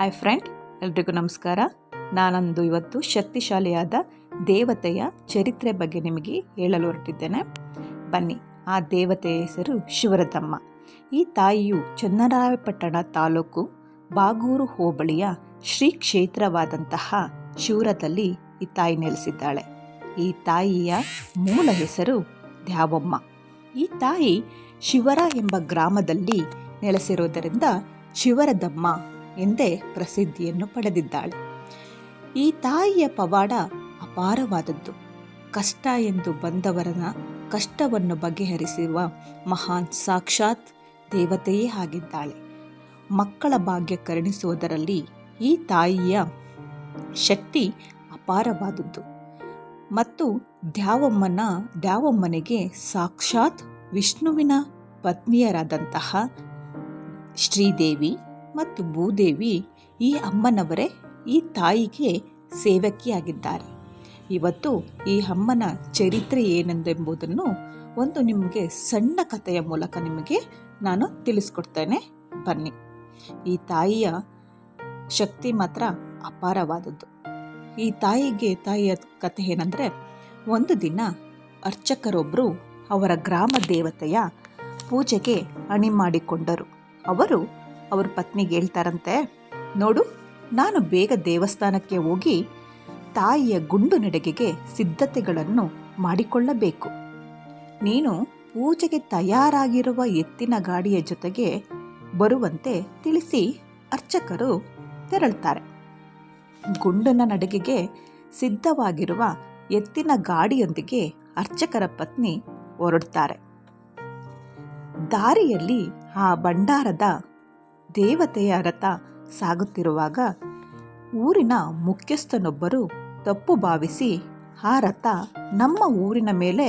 Hi friend, ಎಲ್ರಿಗೂ ನಮಸ್ಕಾರ. ನಾನೊಂದು ಇವತ್ತು ಶಕ್ತಿಶಾಲಿಯಾದ ದೇವತೆಯ ಚರಿತ್ರೆ ಬಗ್ಗೆ ನಿಮಗೆ ಹೇಳಲು ಹೊರಟಿದ್ದೇನೆ. ಬನ್ನಿ. ಆ ದೇವತೆಯ ಹೆಸರು ಶಿವರದಮ್ಮ. ಈ ತಾಯಿಯು ಚನ್ನರಾಯಪಟ್ಟಣ ತಾಲೂಕು ಬಾಗೂರು ಹೋಬಳಿಯ ಶ್ರೀ ಕ್ಷೇತ್ರವಾದಂತಹ ಶಿವರದಲ್ಲಿ ಈ ತಾಯಿ ನೆಲೆಸಿದ್ದಾಳೆ. ಈ ತಾಯಿಯ ಮೂಲ ಹೆಸರು ದ್ಯಾವಮ್ಮ. ಈ ತಾಯಿ ಶಿವರ ಎಂಬ ಗ್ರಾಮದಲ್ಲಿ ನೆಲೆಸಿರುವುದರಿಂದ ಶಿವರದಮ್ಮ ಎಂದೇ ಪ್ರಸಿದ್ಧಿಯನ್ನು ಪಡೆದಿದ್ದಾಳೆ. ಈ ತಾಯಿಯ ಪವಾಡ ಅಪಾರವಾದದ್ದು. ಕಷ್ಟ ಎಂದು ಬಂದವರನ ಕಷ್ಟವನ್ನು ಬಗೆಹರಿಸುವ ಮಹಾನ್ ಸಾಕ್ಷಾತ್ ದೇವತೆಯೇ ಆಗಿದ್ದಾಳೆ. ಮಕ್ಕಳ ಭಾಗ್ಯ ಕರುಣಿಸುವುದರಲ್ಲಿ ಈ ತಾಯಿಯ ಶಕ್ತಿ ಅಪಾರವಾದದ್ದು. ಮತ್ತು ದ್ಯಾವಮ್ಮನಿಗೆ ಸಾಕ್ಷಾತ್ ವಿಷ್ಣುವಿನ ಪತ್ನಿಯರಾದಂತಹ ಶ್ರೀದೇವಿ ಮತ್ತು ಭೂದೇವಿ ಈ ಅಮ್ಮನವರೇ ಈ ತಾಯಿಗೆ ಸೇವಕಿಯಾಗಿದ್ದಾರೆ. ಇವತ್ತು ಈ ಅಮ್ಮನ ಚರಿತ್ರೆ ಏನೆಂದೆಂಬುದನ್ನು ಒಂದು ನಿಮಗೆ ಸಣ್ಣ ಕಥೆಯ ಮೂಲಕ ನಿಮಗೆ ನಾನು ತಿಳಿಸ್ಕೊಡ್ತೇನೆ. ಬನ್ನಿ. ಈ ತಾಯಿಯ ಶಕ್ತಿ ಮಾತ್ರ ಅಪಾರವಾದದ್ದು. ಈ ತಾಯಿಯ ಕಥೆ ಏನಂದರೆ, ಒಂದು ದಿನ ಅರ್ಚಕರೊಬ್ಬರು ಅವರ ಗ್ರಾಮ ದೇವತೆಯ ಪೂಜೆಗೆ ಅಣಿ ಮಾಡಿಕೊಂಡರು. ಅವ್ರ ಪತ್ನಿಗೆ ಹೇಳ್ತಾರಂತೆ, ನೋಡು, ನಾನು ಬೇಗ ದೇವಸ್ಥಾನಕ್ಕೆ ಹೋಗಿ ತಾಯಿಯ ಗುಂಡು ನಡಿಗೆಗೆ ಸಿದ್ಧತೆಗಳನ್ನು ಮಾಡಿಕೊಳ್ಳಬೇಕು. ನೀನು ಪೂಜೆಗೆ ತಯಾರಾಗಿರುವ ಎತ್ತಿನ ಗಾಡಿಯ ಜೊತೆಗೆ ಬರುವಂತೆ ತಿಳಿಸಿ ಅರ್ಚಕರು ತೆರಳುತ್ತಾರೆ. ಗುಂಡಿನ ನಡಿಗೆಗೆ ಸಿದ್ಧವಾಗಿರುವ ಎತ್ತಿನ ಗಾಡಿಯೊಂದಿಗೆ ಅರ್ಚಕರ ಪತ್ನಿ ಹೊರಡ್ತಾರೆ. ದಾರಿಯಲ್ಲಿ ಆ ಭಂಡಾರದ ದೇವತೆಯ ರಥ ಸಾಗುತ್ತಿರುವಾಗ ಊರಿನ ಮುಖ್ಯಸ್ಥನೊಬ್ಬರು ತಪ್ಪು ಭಾವಿಸಿ ಆ ರಥ ನಮ್ಮ ಊರಿನ ಮೇಲೆ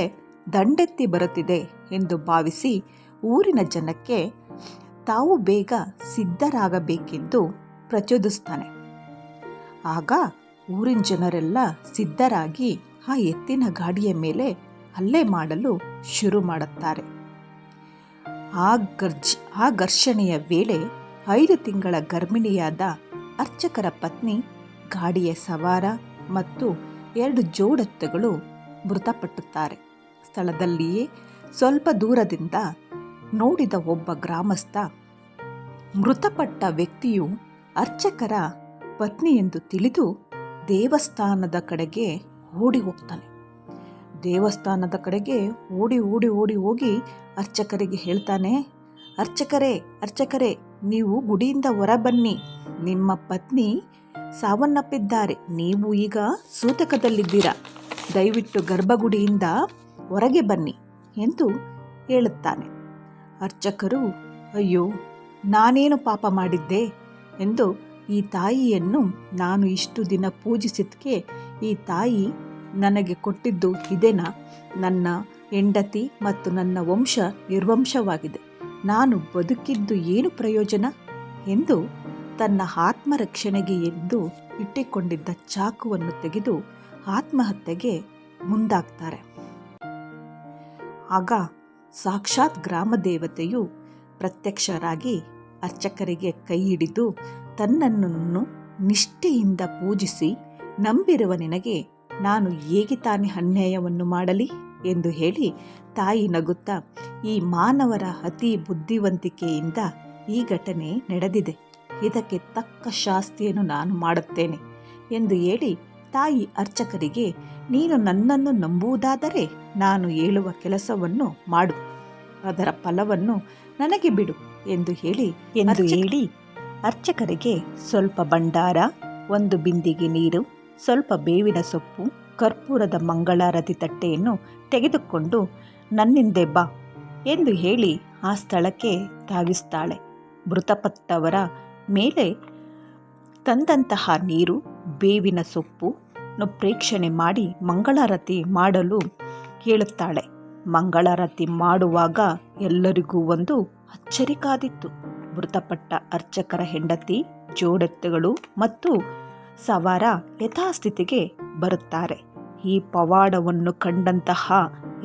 ದಂಡೆತ್ತಿ ಬರುತ್ತಿದೆ ಎಂದು ಭಾವಿಸಿ ಊರಿನ ಜನಕ್ಕೆ ತಾವು ಬೇಗ ಸಿದ್ಧರಾಗಬೇಕೆಂದು ಪ್ರಚೋದಿಸ್ತಾನೆ. ಆಗ ಊರಿನ ಜನರೆಲ್ಲ ಸಿದ್ಧರಾಗಿ ಆ ಎತ್ತಿನ ಗಾಡಿಯ ಮೇಲೆ ಹಲ್ಲೆ ಮಾಡಲು ಶುರು ಮಾಡುತ್ತಾರೆ. ಆ ಘರ್ಷಣೆಯ ವೇಳೆ 5 ತಿಂಗಳ ಗರ್ಭಿಣಿಯಾದ ಅರ್ಚಕರ ಪತ್ನಿ, ಗಾಡಿಯ ಸವಾರ ಮತ್ತು 2 ಜೋಡೆತ್ತುಗಳು ಮೃತಪಟ್ಟುತ್ತಾರೆ. ಸ್ಥಳದಲ್ಲಿಯೇ ಸ್ವಲ್ಪ ದೂರದಿಂದ ನೋಡಿದ ಒಬ್ಬ ಗ್ರಾಮಸ್ಥ ಮೃತಪಟ್ಟ ವ್ಯಕ್ತಿಯು ಅರ್ಚಕರ ಪತ್ನಿ ಎಂದು ತಿಳಿದು ದೇವಸ್ಥಾನದ ಕಡೆಗೆ ಓಡಿ ಹೋಗ್ತಾನೆ. ದೇವಸ್ಥಾನದ ಕಡೆಗೆ ಓಡಿ ಹೋಗಿ ಅರ್ಚಕರಿಗೆ ಹೇಳ್ತಾನೆ, ಅರ್ಚಕರೇ, ನೀವು ಗುಡಿಯಿಂದ ಹೊರ ಬನ್ನಿ. ನಿಮ್ಮ ಪತ್ನಿ ಸಾವನ್ನಪ್ಪಿದ್ದಾರೆ. ನೀವು ಈಗ ಸೂತಕದಲ್ಲಿದ್ದೀರಾ. ದಯವಿಟ್ಟು ಗರ್ಭಗುಡಿಯಿಂದ ಹೊರಗೆ ಬನ್ನಿ ಎಂದು ಹೇಳುತ್ತಾನೆ. ಅರ್ಚಕರು, ಅಯ್ಯೋ, ನಾನೇನು ಪಾಪ ಮಾಡಿದ್ದೆ ಎಂದು ಈ ತಾಯಿಯನ್ನು ನಾನು ಇಷ್ಟು ದಿನ ಪೂಜಿಸಿದ್ದಕ್ಕೆ ಈ ತಾಯಿ ನನಗೆ ಕೊಟ್ಟಿದ್ದು ಇದೇನಾ? ನನ್ನ ಹೆಂಡತಿ ಮತ್ತು ನನ್ನ ವಂಶ ನಿರ್ವಂಶವಾಗಿದೆ. ನಾನು ಬದುಕಿದ್ದು ಏನು ಪ್ರಯೋಜನ ಎಂದು ತನ್ನ ಆತ್ಮರಕ್ಷಣೆಗೆ ಎಂದು ಇಟ್ಟುಕೊಂಡಿದ್ದ ಚಾಕುವನ್ನು ತೆಗೆದು ಆತ್ಮಹತ್ಯೆಗೆ ಮುಂದಾಗ್ತಾರೆ. ಆಗ ಸಾಕ್ಷಾತ್ ಗ್ರಾಮ ದೇವತೆಯು ಪ್ರತ್ಯಕ್ಷರಾಗಿ ಅರ್ಚಕರಿಗೆ ಕೈ ಹಿಡಿದು ತನ್ನನ್ನು ನಿಷ್ಠೆಯಿಂದ ಪೂಜಿಸಿ ನಂಬಿರುವ ನಿನಗೆ ನಾನು ಹೇಗೆ ತಾನೇ ಅನ್ಯಾಯವನ್ನು ಮಾಡಲಿ ಎಂದು ಹೇಳಿ ತಾಯಿ ನಗುತ್ತಾ, ಈ ಮಾನವರ ಅತಿ ಬುದ್ಧಿವಂತಿಕೆಯಿಂದ ಈ ಘಟನೆ ನಡೆದಿದೆ. ಇದಕ್ಕೆ ತಕ್ಕ ಶಾಸ್ತಿಯನ್ನು ನಾನು ಮಾಡುತ್ತೇನೆ ಎಂದು ಹೇಳಿ ತಾಯಿ ಅರ್ಚಕರಿಗೆ, ನೀನು ನನ್ನನ್ನು ನಂಬುವುದಾದರೆ ನಾನು ಹೇಳುವ ಕೆಲಸವನ್ನು ಮಾಡು, ಅದರ ಫಲವನ್ನು ನನಗೆ ಬಿಡು ಎಂದು ಹೇಳಿ ಅರ್ಚಕರಿಗೆ ಸ್ವಲ್ಪ ಭಂಡಾರ, 1 ಬಿಂದಿಗೆ ನೀರು, ಸ್ವಲ್ಪ ಬೇವಿನ ಸೊಪ್ಪು, ಕರ್ಪೂರದ ಮಂಗಳಾರತಿ ತಟ್ಟೆಯನ್ನು ತೆಗೆದುಕೊಂಡು ನನ್ನಿಂದೆ ಬಾ ಎಂದು ಹೇಳಿ ಆ ಸ್ಥಳಕ್ಕೆ ಧಾವಿಸ್ತಾಳೆ. ಮೃತಪಟ್ಟವರ ಮೇಲೆ ತಂದಂತಹ ನೀರು, ಬೇವಿನ ಸೊಪ್ಪನ್ನು ಪ್ರೇಕ್ಷಣೆ ಮಾಡಿ ಮಂಗಳಾರತಿ ಮಾಡಲು ಹೇಳುತ್ತಾಳೆ. ಮಂಗಳಾರತಿ ಮಾಡುವಾಗ ಎಲ್ಲರಿಗೂ ಒಂದು ಅಚ್ಚರಿ ಕಾದಿತ್ತು. ಮೃತಪಟ್ಟ ಅರ್ಚಕರ ಹೆಂಡತಿ, ಜೋಡೆತ್ತುಗಳು ಮತ್ತು ಸವಾರ ಯಥಾಸ್ಥಿತಿಗೆ ಬರುತ್ತಾರೆ. ಈ ಪವಾಡವನ್ನು ಕಂಡಂತಹ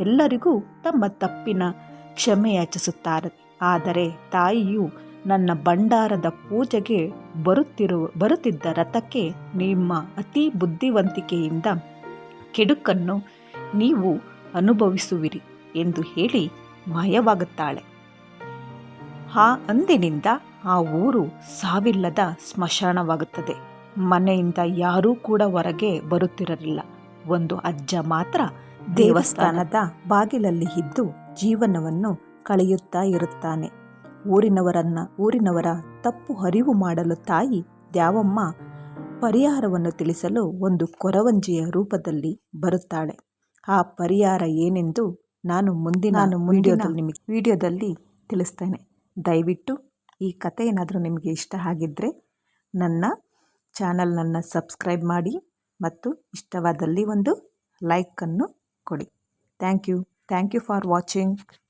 ಎಲ್ಲರಿಗೂ ತಮ್ಮ ತಪ್ಪಿನ ಕ್ಷಮೆ ಯಾಚಿಸುತ್ತಾರೆ. ಆದರೆ ತಾಯಿಯು ನನ್ನ ಭಂಡಾರದ ಪೂಜೆಗೆ ಬರುತ್ತಿದ್ದ ರಥಕ್ಕೆ ನಿಮ್ಮ ಅತಿ ಬುದ್ಧಿವಂತಿಕೆಯಿಂದ ಕೆಡುಕನ್ನು ನೀವು ಅನುಭವಿಸುವಿರಿ ಎಂದು ಹೇಳಿ ಮಾಯವಾಗುತ್ತಾಳೆ. ಆ ಅಂದಿನಿಂದ ಆ ಊರು ಸಾವಿಲ್ಲದ ಸ್ಮಶಾನವಾಗುತ್ತದೆ. ಮನೆಯಿಂದ ಯಾರೂ ಕೂಡ ಹೊರಗೆ ಬರುತ್ತಿರಲಿಲ್ಲ. ಒಂದು ಅಜ್ಜ ಮಾತ್ರ ದೇವಸ್ಥಾನದ ಬಾಗಿಲಲ್ಲಿ ಇದ್ದು ಜೀವನವನ್ನು ಕಳೆಯುತ್ತಾ ಇರುತ್ತಾನೆ. ಊರಿನವರ ತಪ್ಪು ಅರಿವು ಮಾಡಲು ತಾಯಿ ದ್ಯಾವಮ್ಮ ಪರಿಹಾರವನ್ನು ತಿಳಿಸಲು ಒಂದು ಕೊರವಂಜಿಯ ರೂಪದಲ್ಲಿ ಬರುತ್ತಾಳೆ. ಆ ಪರಿಹಾರ ಏನೆಂದು ನಾನು ಮುಂದಿನ ವಿಡಿಯೋದಲ್ಲಿ ತಿಳಿಸ್ತೇನೆ. ದಯವಿಟ್ಟು ಈ ಕಥೆ ಏನಾದರೂ ನಿಮಗೆ ಇಷ್ಟ ಆಗಿದ್ದರೆ ನನ್ನ ಚಾನಲ್ನನ್ನು ಸಬ್ಸ್ಕ್ರೈಬ್ ಮಾಡಿ ಮತ್ತು ಇಷ್ಟವಾದಲ್ಲಿ ಒಂದು ಲೈಕನ್ನು ಕೊಡಿ. Thank you for watching.